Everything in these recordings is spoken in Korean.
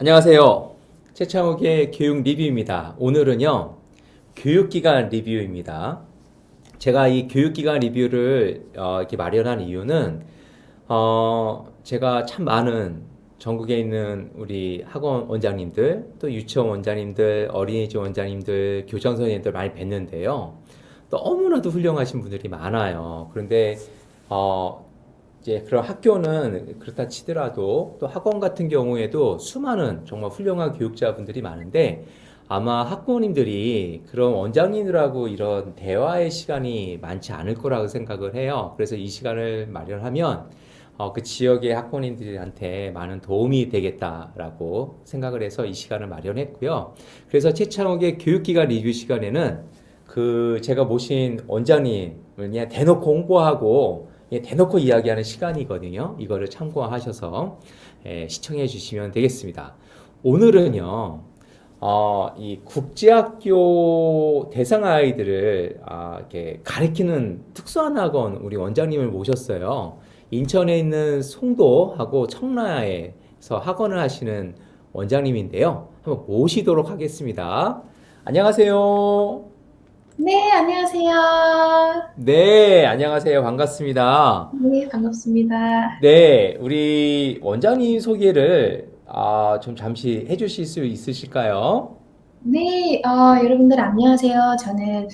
안녕하세요. 최창욱의 교육 리뷰입니다. 오늘은요, 교육기간 리뷰입니다. 제가 이 교육기간 리뷰를 이렇게 마련한 이유는, 제가 참 많은 전국에 있는 우리 학원 원장님들, 또 유치원 원장님들, 어린이집 원장님들, 교장 선생님들 많이 뵀는데요. 너무나도 훌륭하신 분들이 많아요. 그런데, 이제 그런 학교는 그렇다 치더라도 또 학원 같은 경우에도 수많은 정말 훌륭한 교육자분들이 많은데 아마 학부모님들이 그런 원장님들하고 이런 대화의 시간이 많지 않을 거라고 생각을 해요. 그래서 이 시간을 마련하면 그 지역의 학부모님들한테 많은 도움이 되겠다라고 생각을 해서 이 시간을 마련했고요. 그래서 최창욱의 교육기간 리뷰 시간에는 그 제가 모신 원장님을 그냥 대놓고 홍보하고 대놓고 이야기하는 시간이거든요. 이거를 참고하셔서 시청해 주시면 되겠습니다. 오늘은요, 이 국제학교 대상 아이들을 이렇게 가르치는 특수한 학원 우리 원장님을 모셨어요. 인천에 있는 송도하고 청라에서 학원을 하시는 원장님인데요. 한번 모시도록 하겠습니다. 안녕하세요. 네, 안녕하세요. 네, 안녕하세요. 반갑습니다. 네, 반갑습니다. 네, 우리 원장님 소개를 좀 잠시 해주실 수 있으실까요? 네, 여러분들 안녕하세요. 저는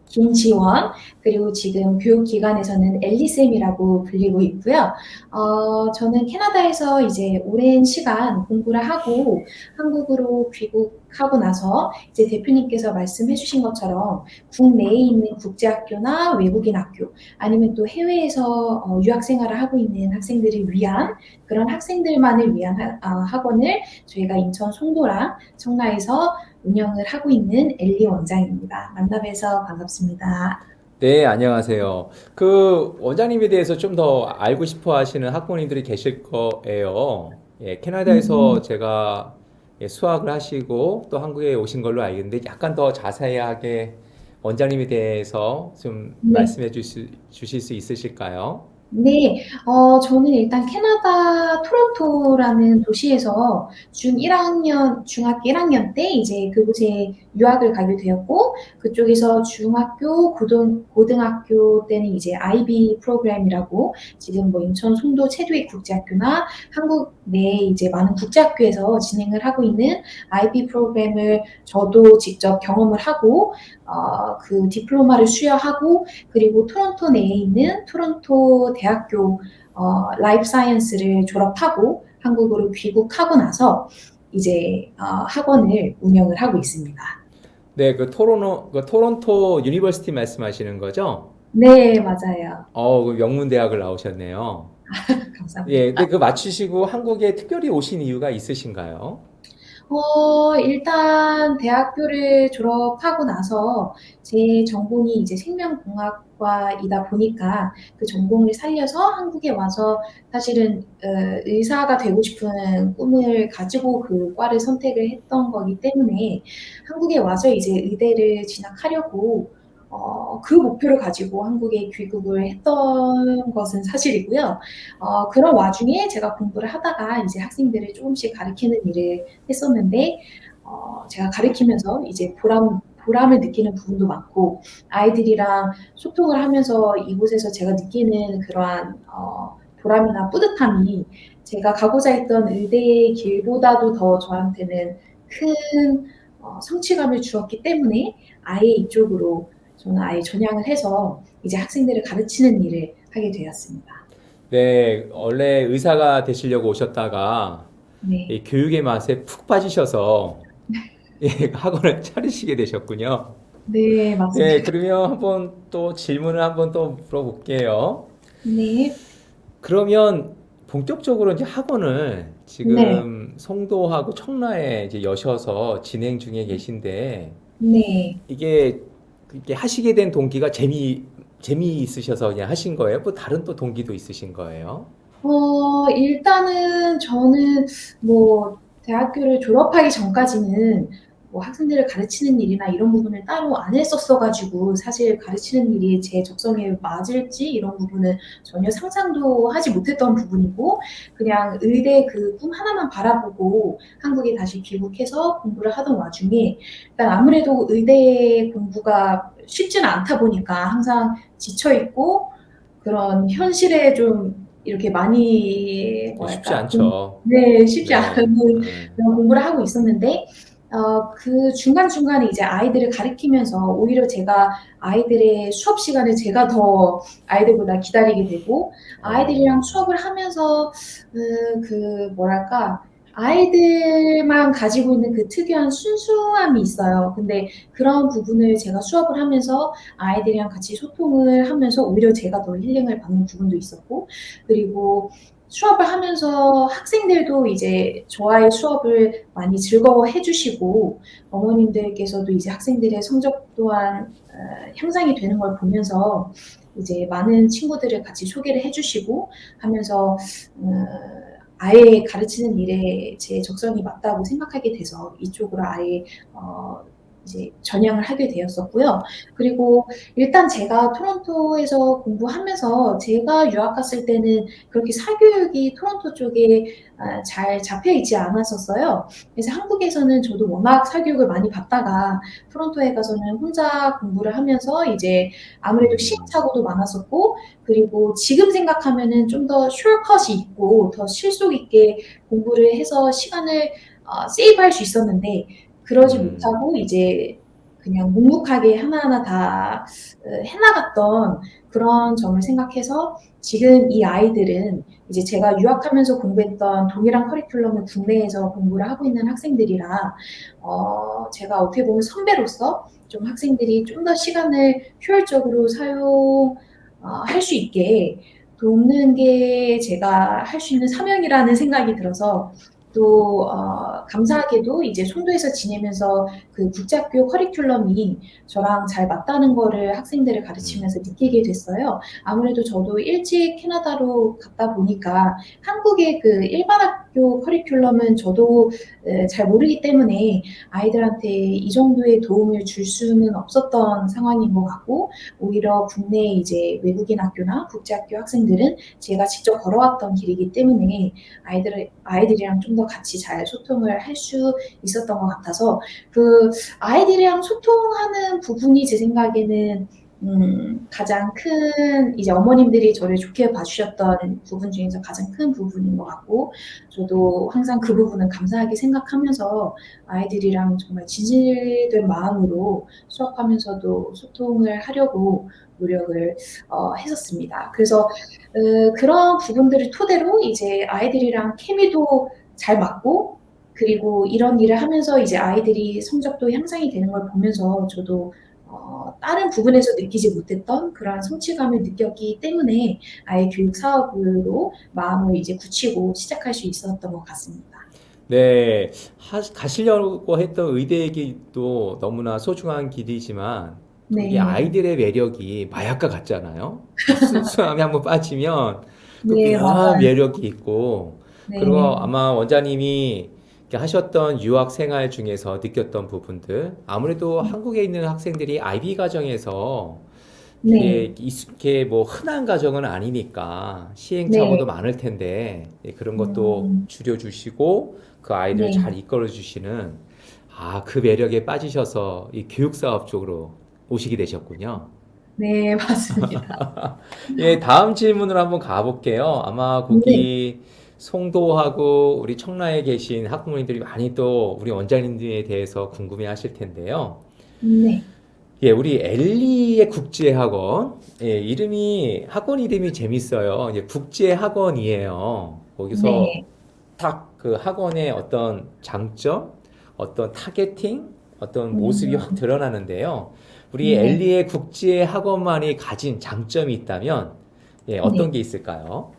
김지원, 그리고 지금 교육기관에서는 엘리쌤이라고 불리고 있고요. 저는 캐나다에서 이제 오랜 시간 공부를 하고 한국으로 귀국하고 나서 이제 대표님께서 말씀해 주신 것처럼 국내에 있는 국제학교나 외국인 학교 아니면 또 해외에서 유학 생활을 하고 있는 학생들을 위한 그런 학생들만을 위한 학원을 저희가 인천 송도랑 청라에서 운영을 하고 있는 엘리 원장입니다. 만나뵈서 반갑습니다. 네, 안녕하세요. 그 원장님에 대해서 좀 더 알고 싶어 하시는 학부모님들이 계실 거예요. 예, 캐나다에서 음, 제가 수학을 하시고 또 한국에 오신 걸로 알겠는데 약간 더 자세하게 원장님에 대해서 좀 네. 말씀해 주실 수 있으실까요? 네, 저는 일단 캐나다 토론토라는 도시에서 중학교 1학년 때 이제 그곳에 유학을 가게 되었고, 그쪽에서 중학교, 고등학교 때는 이제 IB 프로그램이라고 지금 뭐 인천 송도 체두익 국제학교나 한국 내 이제 많은 국제학교에서 진행을 하고 있는 IB 프로그램을 저도 직접 경험을 하고, 그 디플로마를 수여하고, 그리고 토론토 내에 있는 토론토 대학교 라이프 사이언스를 졸업하고 한국으로 귀국하고 나서 이제 학원을 운영을 하고 있습니다. 네, 그 토론토 유니버시티 말씀하시는 거죠? 네, 맞아요. 그 명문대학을 나오셨네요. 예, 감사합니다. 근데 그 맞추시고 한국에 특별히 오신 이유가 있으신가요? 일단 대학교를 졸업하고 나서 제 전공이 이제 생명공학과이다 보니까 그 전공을 살려서 한국에 와서 사실은 의사가 되고 싶은 꿈을 가지고 그 과를 선택을 했던 거기 때문에 한국에 와서 이제 의대를 진학하려고 그 목표를 가지고 한국에 귀국을 했던 것은 사실이고요. 그런 와중에 제가 공부를 하다가 이제 학생들을 조금씩 가르치는 일을 했었는데 제가 가르치면서 이제 보람을 느끼는 부분도 많고 아이들이랑 소통을 하면서 이곳에서 제가 느끼는 그러한 보람이나 뿌듯함이 제가 가고자 했던 의대의 길보다도 더 저한테는 큰 성취감을 주었기 때문에 아예 이쪽으로 저는 아예 전향을 해서 이제 학생들을 가르치는 일을 하게 되었습니다. 네, 원래 의사가 되시려고 오셨다가 네. 이 교육의 맛에 푹 빠지셔서 예, 학원을 차리시게 되셨군요. 네, 네, 맞습니다. 그러면 한번 또 질문을 한번 또 물어볼게요. 네. 그러면 본격적으로 이제 학원을 네. 지금 송도하고 청라에 이제 여셔서 진행 중에 계신데 네. 이게 하시게 된 동기가 재미있으셔서 그냥 하신 거예요? 뭐 다른 또 동기도 있으신 거예요? 일단은 저는 뭐 대학교를 졸업하기 전까지는 뭐 학생들을 가르치는 일이나 이런 부분을 따로 안 했었어가지고 사실 가르치는 일이 제 적성에 맞을지 이런 부분은 전혀 상상도 하지 못했던 부분이고 그냥 의대 그 꿈 하나만 바라보고 한국에 다시 귀국해서 공부를 하던 와중에 일단 아무래도 의대 공부가 쉽지는 않다 보니까 항상 지쳐 있고 그런 현실에 좀 이렇게 많이 쉽지 뭐랄까 않죠. 네, 쉽지 네. 않은 네. 그런 공부를 하고 있었는데 그 중간중간에 이제 아이들을 가르치면서 오히려 제가 아이들의 수업 시간을 제가 더 아이들보다 기다리게 되고 아이들이랑 어, 수업을 하면서 그 뭐랄까 아이들만 가지고 있는 그 특유한 순수함이 있어요. 근데 그런 부분을 제가 수업을 하면서 아이들이랑 같이 소통을 하면서 오히려 제가 더 힐링을 받는 부분도 있었고 그리고 수업을 하면서 학생들도 이제 저와의 수업을 많이 즐거워해 주시고 어머님들께서도 이제 학생들의 성적 또한 향상이 되는 걸 보면서 이제 많은 친구들을 같이 소개를 해 주시고 하면서 아예 가르치는 일에 제 적성이 맞다고 생각하게 돼서 이쪽으로 아예 어 이제 전향을 하게 되었었고요. 그리고 일단 제가 토론토에서 공부하면서 제가 유학 갔을 때는 그렇게 사교육이 토론토 쪽에 잘 잡혀 있지 않았었어요. 그래서 한국에서는 저도 워낙 사교육을 많이 받다가 토론토에 가서는 혼자 공부를 하면서 이제 아무래도 음, 시행착오도 많았었고 그리고 지금 생각하면은 좀 더 숄컷이 있고 더 실속 있게 공부를 해서 시간을 세이브할 수 있었는데 그러지 음, 못하고 이제 그냥 묵묵하게 하나하나 다 해나갔던 그런 점을 생각해서 지금 이 아이들은 이제 제가 유학하면서 공부했던 동일한 커리큘럼을 국내에서 공부를 하고 있는 학생들이라 제가 어떻게 보면 선배로서 좀 학생들이 좀 더 시간을 효율적으로 할 수 있게 돕는 게 제가 할 수 있는 사명이라는 생각이 들어서 또 감사하게도 이제 송도에서 지내면서 그 국제학교 커리큘럼이 저랑 잘 맞다는 거를 학생들을 음, 가르치면서 느끼게 됐어요. 아무래도 저도 일찍 캐나다로 갔다 보니까 한국의 그 일반 학교 커리큘럼은 저도 잘 모르기 때문에 아이들한테 이 정도의 도움을 줄 수는 없었던 상황인 것 같고 오히려 국내 이제 외국인 학교나 국제학교 학생들은 제가 직접 걸어왔던 길이기 때문에 아이들이랑 좀 더 같이 잘 소통을 할 수 있었던 것 같아서 그 아이들이랑 소통하는 부분이 제 생각에는 가장 큰 이제 어머님들이 저를 좋게 봐주셨던 부분 중에서 가장 큰 부분인 것 같고 저도 항상 그 부분은 감사하게 생각하면서 아이들이랑 정말 진실된 마음으로 수업하면서도 소통을 하려고 노력을 했었습니다. 그래서 그런 부분들을 토대로 이제 아이들이랑 케미도 잘 맞고 그리고 이런 일을 하면서 이제 아이들이 성적도 향상이 되는 걸 보면서 저도 다른 부분에서 느끼지 못했던 그러한 성취감을 느꼈기 때문에 아이 교육 사업으로 마음을 이제 굳히고 시작할 수 있었던 것 같습니다. 네. 가시려고 했던 의대이기도 너무나 소중한 길이지만 또 이 네, 아이들의 매력이 마약과 같잖아요. 이 순수함에 한번 빠지면 또 네, 묘한 맞아요. 매력이 있고 그리고 네, 아마 원장님이 이렇게 하셨던 유학 생활 중에서 느꼈던 부분들 아무래도 한국에 있는 학생들이 IB 과정에서 네, 이게 뭐 흔한 가정은 아니니까 시행착오도 네, 많을 텐데 그런 것도 음, 줄여주시고 그 아이들을 네, 잘 이끌어 주시는 그 매력에 빠지셔서 이 교육 사업 쪽으로 오시게 되셨군요. 네, 맞습니다. 예, 다음 질문으로 한번 가볼게요. 아마 네, 거기 송도하고 우리 청라에 계신 학부모님들이 많이 또 우리 원장님들에 대해서 궁금해 하실 텐데요. 네, 예, 우리 엘리의 국제학원. 예, 학원 이름이 재밌어요. 이제 국제학원이에요. 거기서 네, 딱 그 학원의 어떤 장점, 어떤 타겟팅, 어떤 모습이 확 음, 드러나는데요. 우리 네, 엘리의 국제학원만이 가진 장점이 있다면, 예, 어떤 네. 게 있을까요?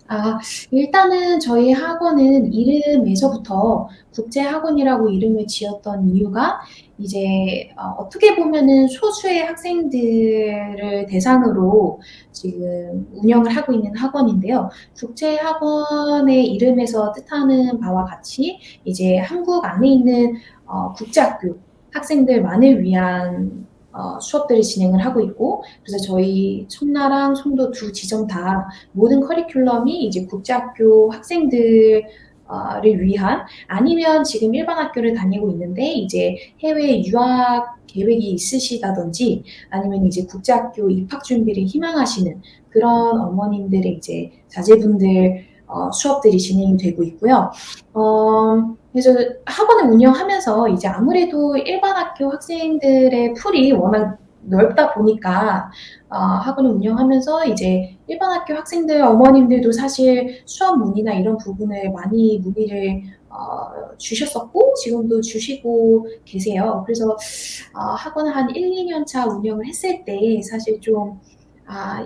아, 일단은 저희 학원은 이름에서부터 국제학원이라고 이름을 지었던 이유가 이제 어떻게 보면은 소수의 학생들을 대상으로 지금 운영을 하고 있는 학원인데요. 국제학원의 이름에서 뜻하는 바와 같이 이제 한국 안에 있는 국제학교 학생들만을 위한 수업들을 진행을 하고 있고, 그래서 저희 청라랑 송도 두 지점 다 모든 커리큘럼이 이제 국제학교 학생들을 위한 아니면 지금 일반 학교를 다니고 있는데 이제 해외 유학 계획이 있으시다든지 아니면 이제 국제학교 입학 준비를 희망하시는 그런 어머님들의 이제 자제분들 수업들이 진행이 되고 있고요. 그래서 학원을 운영하면서 이제 아무래도 일반 학교 학생들의 풀이 워낙 넓다 보니까 학원을 운영하면서 이제 일반 학교 학생들 어머님들도 사실 수업 문의나 이런 부분을 많이 문의를 주셨었고 지금도 주시고 계세요. 그래서 학원을 한 1, 2년 차 운영을 했을 때 사실 좀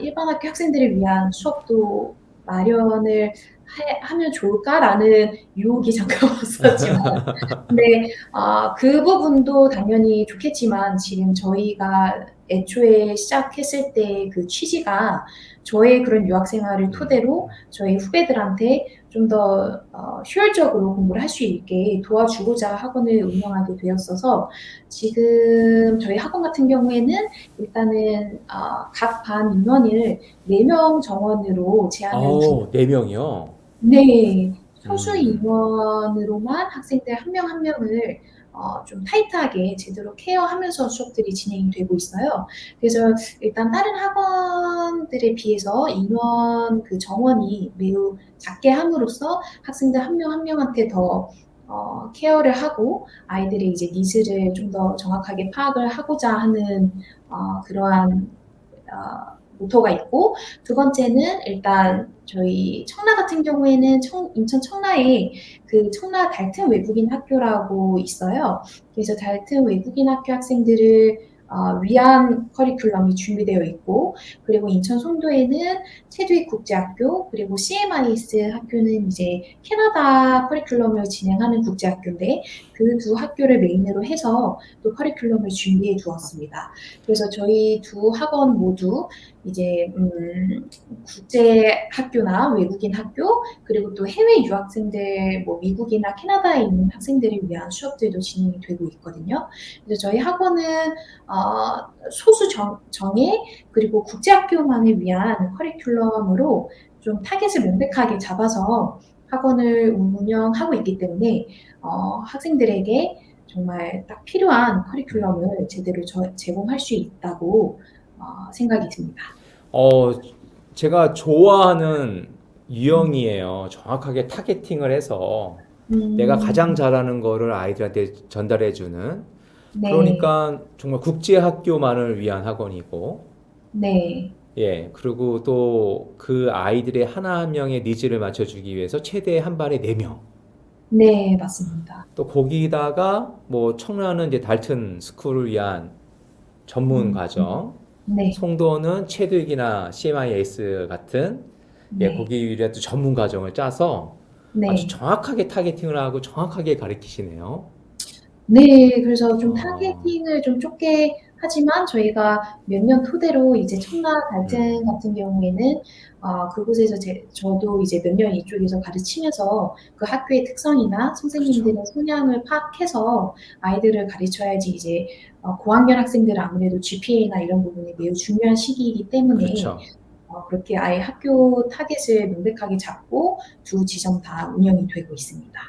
일반 학교 학생들을 위한 수업도 마련을 하면 좋을까라는 유혹이 잠깐 왔었지만 네, 그 부분도 당연히 좋겠지만 지금 저희가 애초에 시작했을 때 그 취지가 저의 그런 유학 생활을 토대로 저희 후배들한테 좀 더 효율적으로 공부를 할 수 있게 도와주고자 학원을 운영하게 되었어서 지금 저희 학원 같은 경우에는 일단은 각 반 인원을 4명 정원으로 제한을 두고 네 명이요. 네. 소수 음, 인원으로만 학생들 한 명 한 명을 좀 타이트하게 제대로 케어하면서 수업들이 진행이 되고 있어요. 그래서 일단 다른 학원들에 비해서 인원 그 정원이 매우 작게 함으로써 학생들 한 명 한 명한테 더 케어를 하고 아이들의 이제 니즈를 좀 더 정확하게 파악을 하고자 하는 그러한 모토가 있고 두 번째는 일단 저희 청라 같은 경우에는 인천 청라에 그 청라 달튼 외국인 학교라고 있어요. 그래서 달튼 외국인 학교 학생들을 위한 커리큘럼이 준비되어 있고 그리고 인천 송도에는 체드윅 국제학교 그리고 CMIS 학교는 이제 캐나다 커리큘럼을 진행하는 국제학교인데 그 두 학교를 메인으로 해서 또 커리큘럼을 준비해 두었습니다. 그래서 저희 두 학원 모두 이제 국제 학교나 외국인 학교 그리고 또 해외 유학생들 뭐 미국이나 캐나다에 있는 학생들을 위한 수업들도 진행이 되고 있거든요. 그래서 저희 학원은 소수 정예 그리고 국제 학교만을 위한 커리큘럼으로 좀 타겟을 명백하게 잡아서 학원을 운영하고 있기 때문에 학생들에게 정말 딱 필요한 음. 커리큘럼을 제대로 제공할 수 있다고 생각이 듭니다. 어, 제가 좋아하는 유형이에요. 정확하게 타겟팅을 해서 내가 가장 음, 잘하는 거를 아이들한테 전달해주는. 네, 그러니까 정말 국제학교만을 위한 학원이고, 네, 예, 그리고 또 그 아이들의 하나 한 명의 니즈를 맞춰주기 위해서 최대 한 반에 4명. 네, 맞습니다. 또 거기다가 뭐 청라는 이제 달튼 스쿨을 위한 전문 음, 과정, 네, 송도는 체득이나 CMIS 같은 예, 네, 거기 위한 또 전문 과정을 짜서 아주 네. 정확하게 타겟팅을 하고 정확하게 가르치시네요. 네, 그래서 좀 어, 타겟팅을 좀 좁게 하지만 저희가 몇 년 토대로 이제 청라 갈등 음, 같은 경우에는 그곳에서 저도 이제 몇 년 이쪽에서 가르치면서 그 학교의 특성이나 그렇죠. 선생님들의 성향을 파악해서 아이들을 가르쳐야지 이제 고학년 학생들은 아무래도 GPA나 이런 부분이 매우 중요한 시기이기 때문에 그렇죠. 그렇게 아예 학교 타겟을 명백하게 잡고 두 지점 다 운영이 되고 있습니다.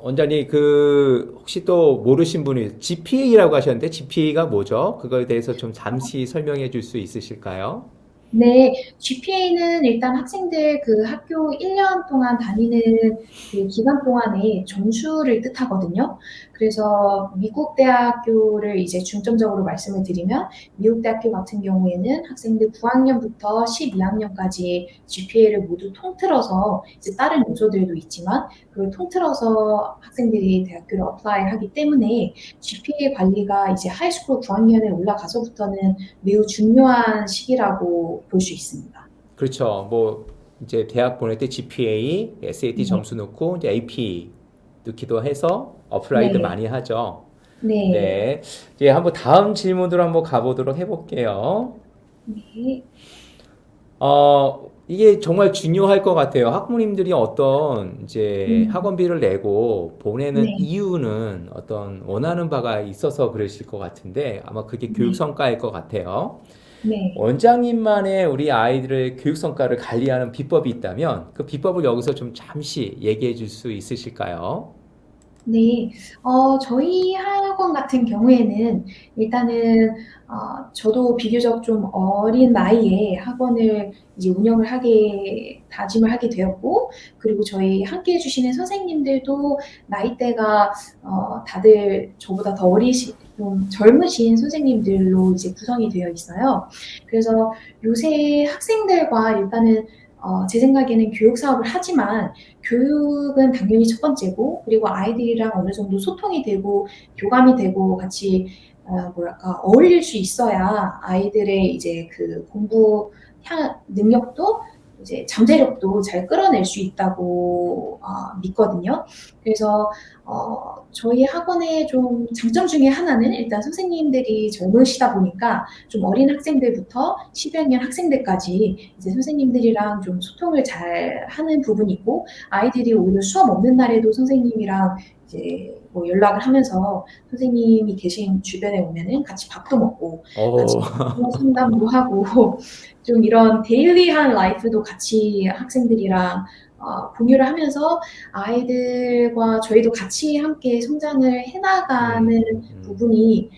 원장님, 그, 혹시 또 모르신 분이 GPA라고 하셨는데, GPA가 뭐죠? 그거에 대해서 좀 잠시 설명해 줄 수 있으실까요? 네, GPA는 일단 학생들 그 학교 1년 동안 다니는 그 기간 동안의 점수를 뜻하거든요. 그래서 미국 대학교를 이제 중점적으로 말씀을 드리면, 미국 대학교 같은 경우에는 학생들 9학년부터 12학년까지 GPA를 모두 통틀어서, 이제 다른 요소들도 있지만, 그걸 통틀어서 학생들이 대학교를 어플라이 하기 때문에, GPA 관리가 이제 하이스쿨 9학년에 올라가서부터는 매우 중요한 시기라고 볼 수 있습니다. 그렇죠. 뭐, 이제 대학 보낼 때 GPA, SAT 네, 점수 넣고 이제 AP 넣기도 해서 어플라이드 네, 많이 하죠. 네, 네. 이제 한번 다음 질문으로 한번 가보도록 해볼게요. 네, 이게 정말 중요할 것 같아요. 학부모님들이 어떤 이제 음, 학원비를 내고 보내는 네, 이유는 어떤 원하는 바가 있어서 그러실 것 같은데 아마 그게 교육 네, 성과일 것 같아요. 네. 원장님만의 우리 아이들의 교육 성과를 관리하는 비법이 있다면 그 비법을 여기서 좀 잠시 얘기해 줄 수 있으실까요? 네. 저희 학원 같은 경우에는 일단은 저도 비교적 좀 어린 나이에 학원을 이제 운영을 하게 다짐을 하게 되었고, 그리고 저희 함께 해주시는 선생님들도 나이대가 다들 저보다 더 좀 젊으신 선생님들로 이제 구성이 되어 있어요. 그래서 요새 학생들과 일단은 제 생각에는 교육 사업을 하지만 교육은 당연히 첫 번째고, 그리고 아이들이랑 어느 정도 소통이 되고 교감이 되고 같이 뭐랄까 어울릴 수 있어야 아이들의 이제 그 공부 능력도 이제 잠재력도 잘 끌어낼 수 있다고 믿거든요. 그래서 저희 학원의 좀 장점 중에 하나는 일단 선생님들이 젊으시다 보니까 좀 어린 학생들부터 10여 년 학생들까지 이제 선생님들이랑 좀 소통을 잘 하는 부분이 있고, 아이들이 오히려 수업 없는 날에도 선생님이랑 이제 뭐 연락을 하면서 선생님이 계신 주변에 오면은 같이 밥도 먹고 같이 어, 상담도 하고 좀 이런 데일리한 라이프도 같이 학생들이랑 공유를 하면서 아이들과 저희도 같이 함께 성장을 해나가는 음. 부분이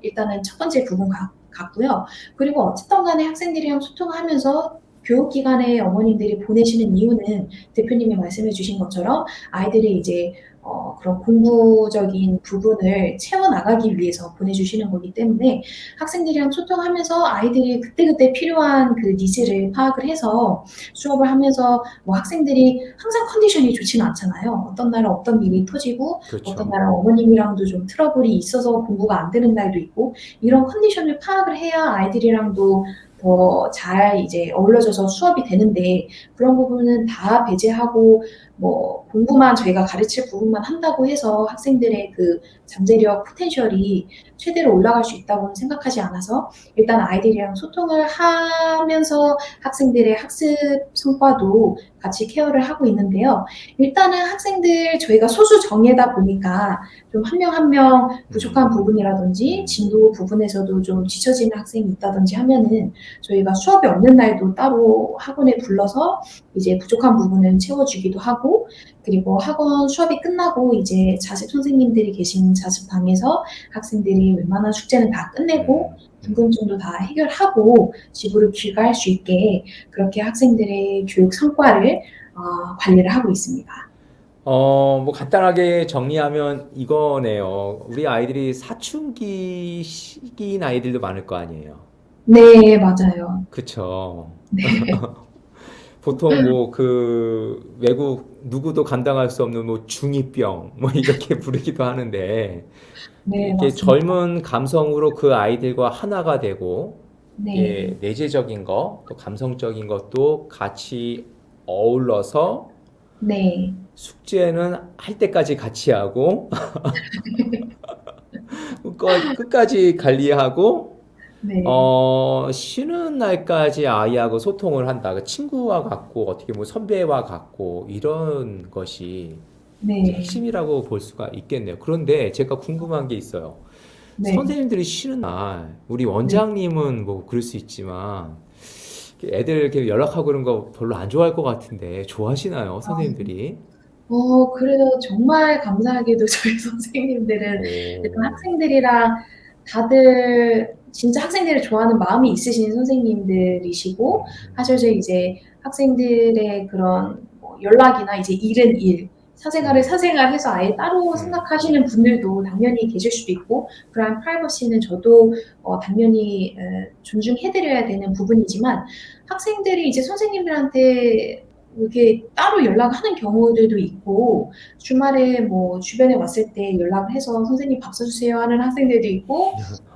일단은 첫 번째 부분 같고요. 그리고 어쨌든 간에 학생들이랑 소통하면서 교육기관에 어머님들이 보내시는 이유는 대표님이 말씀해 주신 것처럼 아이들이 이제 그런 공부적인 부분을 채워나가기 위해서 보내주시는 거기 때문에 학생들이랑 소통하면서 아이들이 그때그때 필요한 그 니즈를 파악을 해서 수업을 하면서 뭐 학생들이 항상 컨디션이 좋지는 않잖아요. 어떤 날은 어떤 일이 터지고 어떤 그렇죠. 날은 어머님이랑도 좀 트러블이 있어서 공부가 안 되는 날도 있고, 이런 컨디션을 파악을 해야 아이들이랑도 더 잘 이제 어울려져서 수업이 되는데, 그런 부분은 다 배제하고 뭐 공부만 저희가 가르칠 부분만 한다고 해서 학생들의 그 잠재력 포텐셜이 최대로 올라갈 수 있다고는 생각하지 않아서 일단 아이들이랑 소통을 하면서 학생들의 학습 성과도 같이 케어를 하고 있는데요. 일단은 학생들 저희가 소수 정예다 보니까 좀 한 명 한 명 부족한 음, 부분이라든지 음, 진도 부분에서도 좀 지쳐지는 학생이 있다든지 하면은 저희가 수업이 없는 날도 따로 학원에 불러서 이제 부족한 부분은 채워주기도 하고, 그리고 학원 수업이 끝나고 이제 자습 선생님들이 계신 자습방에서 학생들이 웬만한 숙제는 다 끝내고 음, 음. 궁금증도 다 해결하고 집으로 귀가할 수 있게 그렇게 학생들의 교육 성과를 관리를 하고 있습니다. 뭐 간단하게 정리하면 이거네요. 우리 아이들이 사춘기 시기인 아이들도 많을 거 아니에요. 네, 맞아요. 그쵸. 네, 보통 뭐 그 외국 누구도 감당할 수 없는 뭐 중2병 뭐 이렇게 부르기도 하는데 네, 이렇게 맞습니다. 젊은 감성으로 그 아이들과 하나가 되고 네, 이게 내재적인 거, 또 감성적인 것도 같이 어울러서 네, 숙제는 할 때까지 같이 하고 끝까지 관리하고 네, 쉬는 날까지 아이하고 소통을 한다. 그 친구와 같고 어떻게 보면 선배와 같고 이런 것이 이제 네, 핵심이라고 볼 수가 있겠네요. 그런데 제가 궁금한 게 있어요. 네, 선생님들이 쉬는 날, 우리 네. 원장님은 뭐 그럴 수 있지만 애들 이렇게 연락하고 그런 거 별로 안 좋아할 것 같은데 좋아하시나요, 선생님들이? 그래도 정말 감사하게도 저희 선생님들은 일단 오, 학생들이랑 다들 진짜 학생들을 좋아하는 마음이 있으신 선생님들이시고, 사실 이제 학생들의 그런 뭐 연락이나 이제 일은 일, 사생활을 음, 사생활 해서 아예 따로 음, 생각하시는 분들도 당연히 계실 수도 있고, 그런 프라이버시는 저도 당연히 존중해드려야 되는 부분이지만, 학생들이 이제 선생님들한테 이렇게 따로 연락하는 경우들도 있고, 주말에 뭐 주변에 왔을 때 연락을 해서 선생님 밥 사주세요 하는 학생들도 있고,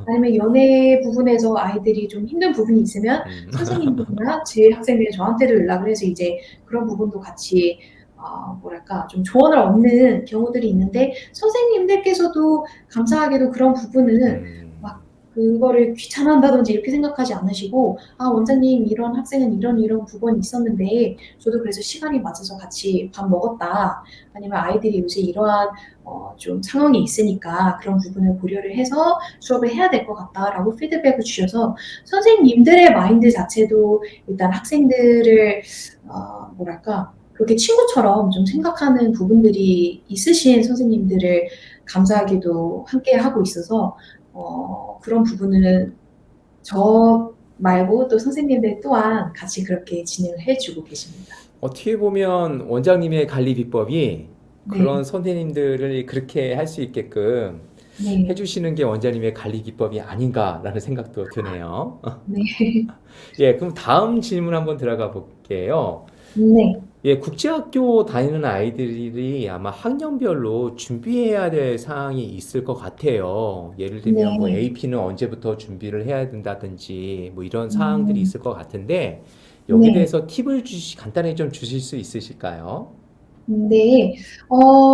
아니면 연애 부분에서 아이들이 좀 힘든 부분이 있으면 음. 선생님들이나 제 학생들이 저한테도 연락을 해서 이제 그런 부분도 같이 뭐랄까 좀 조언을 얻는 경우들이 있는데, 선생님들께서도 감사하게도 그런 부분은 음. 막 그거를 귀찮아한다든지 이렇게 생각하지 않으시고, 원장님 이런 학생은 이런 부분이 있었는데 저도 그래서 시간이 맞아서 같이 밥 먹었다, 아니면 아이들이 요새 이러한 좀 상황이 있으니까 그런 부분을 고려를 해서 수업을 해야 될 것 같다라고 피드백을 주셔서, 선생님들의 마인드 자체도 일단 학생들을 뭐랄까 그렇게 친구처럼 좀 생각하는 부분들이 있으신 선생님들을 감사하게도 함께 하고 있어서, 그런 부분은 저 말고 또 선생님들 또한 같이 그렇게 진행을 해주고 계십니다. 어떻게 보면 원장님의 관리 비법이 네, 그런 선생님들을 그렇게 할 수 있게끔 네, 해주시는 게 원장님의 관리 기법이 아닌가라는 생각도 드네요. 네, 예, 그럼 다음 질문 한번 들어가 볼게요. 네, 예, 국제학교 다니는 아이들이 아마 학년별로 준비해야 될 사항이 있을 것 같아요. 예를 들면 뭐 네, AP는 언제부터 준비를 해야 된다든지 뭐 이런 사항들이 음, 있을 것 같은데 여기에 네. 대해서 팁을 간단히 좀 주실 수 있으실까요? 네,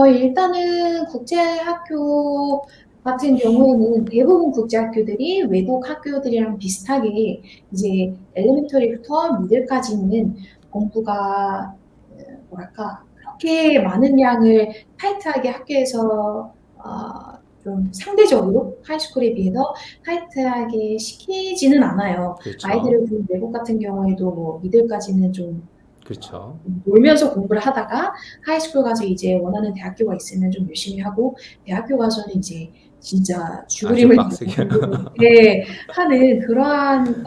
일단은 국제학교 같은 경우에는 대부분 국제학교들이 외국 학교들이랑 비슷하게 이제 엘레멘터리부터 미들까지는 공부가 뭐랄까 그렇게 많은 양을 타이트하게 학교에서 좀 상대적으로 하이스쿨에 비해서 타이트하게 시키지는 않아요. 그렇죠. 아이들을 그 외국 같은 경우에도 뭐 미들까지는 좀 그렇죠. 놀면서 공부를 하다가 하이스쿨 가서 이제 원하는 대학교가 있으면 좀 열심히 하고, 대학교 가서는 이제 진짜 아주 죽을 힘을 다해서 빡세게. 공부를 이렇게 하는 그러한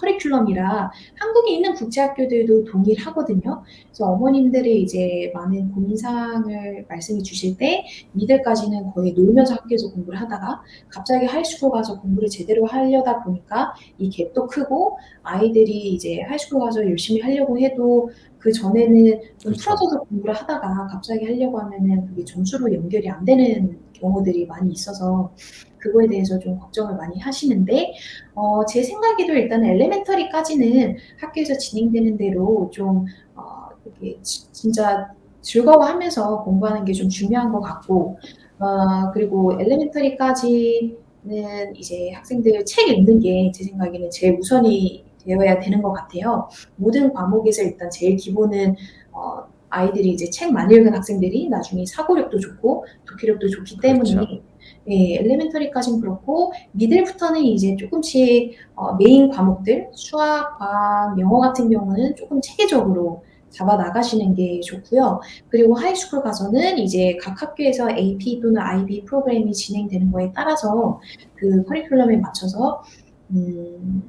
커리큘럼이라 한국에 있는 국제학교들도 동일하거든요. 그래서 어머님들이 이제 많은 고민사항을 말씀해 주실 때, 미들까지는 거의 놀면서 학교에서 공부를 하다가 갑자기 하이스쿨 가서 공부를 제대로 하려다 보니까 이 갭도 크고, 아이들이 이제 하이스쿨 가서 열심히 하려고 해도 그 전에는 좀 그렇죠. 풀어져서 공부를 하다가 갑자기 하려고 하면은 그게 점수로 연결이 안 되는 경우들이 많이 있어서, 그거에 대해서 좀 걱정을 많이 하시는데, 제 생각에도 일단 엘레멘터리까지는 학교에서 진행되는 대로 좀 이렇게 진짜 즐거워하면서 공부하는 게 좀 중요한 것 같고, 그리고 엘레멘터리까지는 이제 학생들 책 읽는 게 제 생각에는 제일 우선이 되어야 되는 것 같아요. 모든 과목에서 일단 제일 기본은 아이들이 이제 책 많이 읽은 학생들이 나중에 사고력도 좋고 독해력도 좋기 때문에, 그렇죠. 예, 엘레멘터리까지는 그렇고 미들부터는 이제 조금씩 메인 과목들 수학, 과학, 영어 같은 경우는 조금 체계적으로 잡아 나가시는 게 좋고요. 그리고 하이스쿨 가서는 이제 각 학교에서 AP 또는 IB 프로그램이 진행되는 거에 따라서 그 커리큘럼에 맞춰서 음,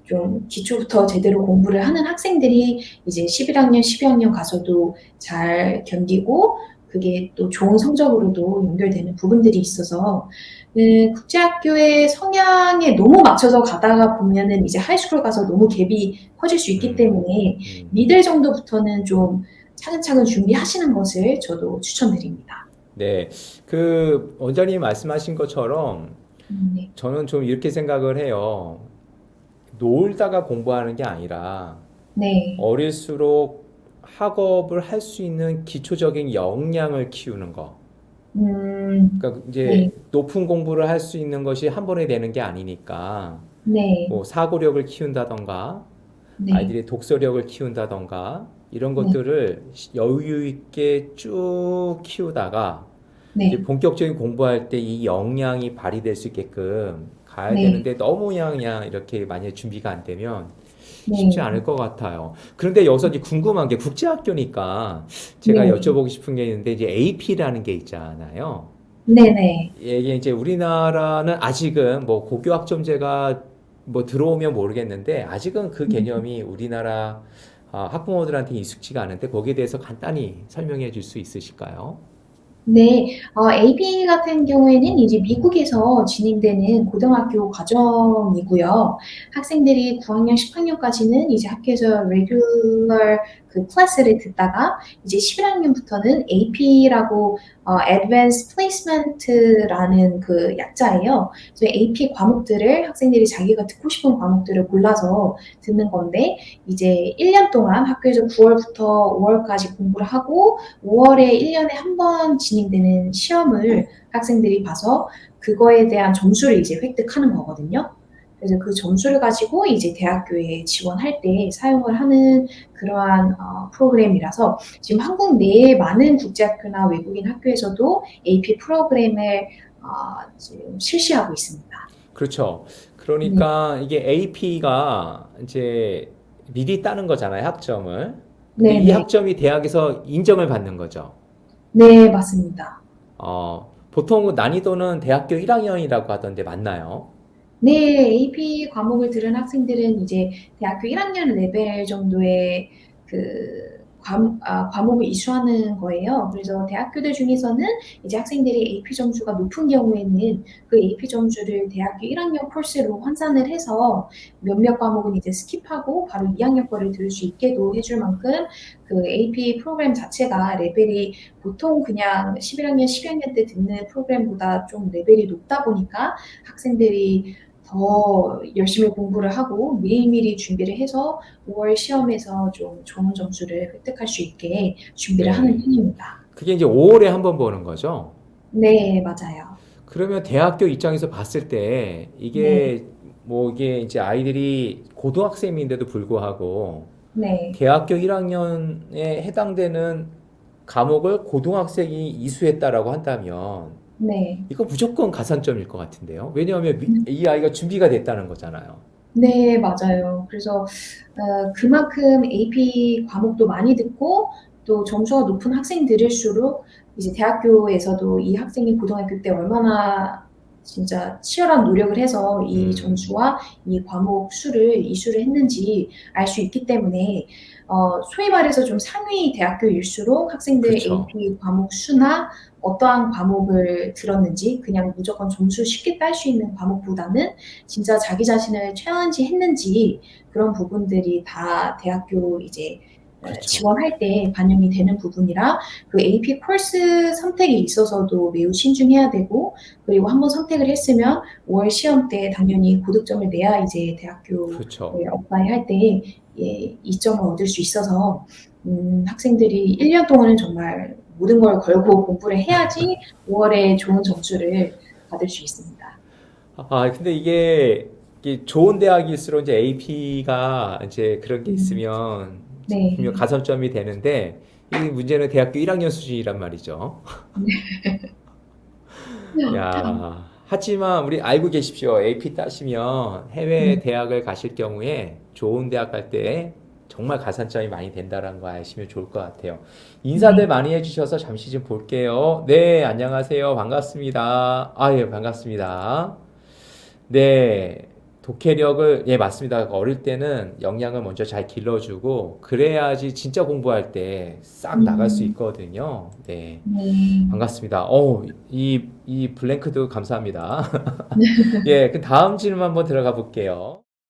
좀 기초부터 제대로 공부를 하는 학생들이 이제 11학년, 12학년 가서도 잘 견디고 그게 또 좋은 성적으로도 연결되는 부분들이 있어서, 국제학교의 성향에 너무 맞춰서 가다가 보면은 이제 하이스쿨 가서 너무 갭이 커질 수 있기 음, 때문에 음. 미들 정도부터는 좀 차근차근 준비하시는 것을 저도 추천드립니다. 네. 그 원장님이 말씀하신 것처럼 네. 저는 좀 이렇게 생각을 해요. 놀다가 공부하는 게 아니라 네. 어릴수록 학업을 할 수 있는 기초적인 역량을 키우는 거. 그러니까 네. 이제 높은 공부를 할 수 있는 것이 한 번에 되는 게 아니니까 네. 뭐 사고력을 키운다던가 네. 아이들의 독서력을 키운다던가 이런 네. 것들을 여유 있게 쭉 키우다가 이제 네. 본격적인 공부할 때 이 역량이 발휘될 수 있게끔 가야 네. 되는데 너무 그냥 이렇게 만약에 준비가 안 되면 쉽지 네. 않을 것 같아요. 그런데 여기서 이제 궁금한 게 국제학교니까 제가 네. 여쭤보고 싶은 게 있는데 이제 AP라는 게 있잖아요. 네네. 이게 이제 우리나라는 아직은 뭐 고교 학점제가 뭐 들어오면 모르겠는데 아직은 그 개념이 우리나라 학부모들한테 익숙지가 않은데 거기에 대해서 간단히 설명해 줄 수 있으실까요? 네, AB 같은 경우에는 이제 미국에서 진행되는 고등학교 과정이고요. 학생들이 9학년, 10학년까지는 이제 학교에서 레귤러 그 클래스를 듣다가 이제 11학년부터는 AP라고 Advanced Placement라는 그 약자예요. 그래서 AP 과목들을 학생들이 자기가 듣고 싶은 과목들을 골라서 듣는 건데 이제 1년 동안 학교에서 9월부터 5월까지 공부를 하고 5월에 1년에 한 번 진행되는 시험을 학생들이 봐서 그거에 대한 점수를 이제 획득하는 거거든요. 그래서 그 점수를 가지고 이제 대학교에 지원할 때 사용을 하는 그러한 프로그램이라서 지금 한국 내에 많은 국제학교나 외국인 학교에서도 AP 프로그램을 지금 실시하고 있습니다. 그렇죠. 네, 그러니까 이게 AP가 이제 미리 따는 거잖아요, 학점을. 근데 네, 이 네, 학점이 대학에서 인정을 받는 거죠. 네, 맞습니다. 보통 난이도는 대학교 1학년이라고 하던데 맞나요? 네, AP 과목을 들은 학생들은 이제 대학교 1학년 레벨 정도의 그 과목을 이수하는 거예요. 그래서 대학교들 중에서는 이제 학생들이 AP 점수가 높은 경우에는 그 AP 점수를 대학교 1학년 코र्스로 환산을 해서 몇몇 과목은 이제 스킵하고 바로 2학년 거를 들을 수 있게도 해줄 만큼 그 AP 프로그램 자체가 레벨이 보통 그냥 11학년, 12학년 때 듣는 프로그램보다 좀 레벨이 높다 보니까 학생들이 더 열심히 공부를 하고 미리미리 준비를 해서 5월 시험에서 좀 좋은 점수를 획득할 수 있게 준비를 하는 네. 편입니다. 그게 이제 5월에 한 번 보는 거죠. 네, 맞아요. 그러면 대학교 입장에서 봤을 때 네, 이게 뭐 이게 이제 아이들이 고등학생인데도 불구하고 네, 대학교 1학년에 해당되는 과목을 고등학생이 이수했다라고 한다면 네. 이거 무조건 가산점일 것 같은데요. 왜냐하면 이 아이가 준비가 됐다는 거잖아요. 네, 맞아요. 그래서 그만큼 AP 과목도 많이 듣고 또 점수가 높은 학생들일수록 이제 대학교에서도 이 학생이 고등학교 때 얼마나 진짜 치열한 노력을 해서 이 음, 점수와 이 과목 수를 이수를 했는지 알 수 있기 때문에 소위 말해서 좀 상위 대학교일수록 학생들 그렇죠. AP 과목 수나 어떠한 과목을 들었는지 그냥 무조건 점수 쉽게 딸 수 있는 과목보다는 진짜 자기 자신을 챌린지 했는지 그런 부분들이 다 대학교 이제 그렇죠. 지원할 때 반영이 되는 부분이라 그 AP 코र्스 선택에 있어서도 매우 신중해야 되고 그리고 한번 선택을 했으면 5월 시험 때 당연히 고득점을 내야 이제 대학교에 그렇죠. 어플라이 할 때 이점을 얻을 수 있어서 학생들이 1년 동안은 정말 모든 걸 걸고 공부를 해야지 5월에 좋은 점수를 받을 수 있습니다. 근데 이게 좋은 대학일수록 이제 AP가 이제 그런 게 음, 있으면 분명 네. 가산점이 되는데 이 문제는 대학교 1학년 수준이란 말이죠. 야, 하지만 우리 알고 계십시오. AP 따시면 해외 네. 대학을 가실 경우에 좋은 대학 갈 때 정말 가산점이 많이 된다는 거 아시면 좋을 것 같아요. 인사들 네. 많이 해주셔서 잠시 좀 볼게요. 네, 안녕하세요. 반갑습니다. 예, 반갑습니다. 네, 독해력을, 예, 맞습니다. 어릴 때는 역량을 먼저 잘 길러주고, 그래야지 진짜 공부할 때 싹 나갈 수 음, 있거든요. 네. 네. 반갑습니다. 이 블랭크도 감사합니다. 예, 그 다음 질문 한번 들어가 볼게요.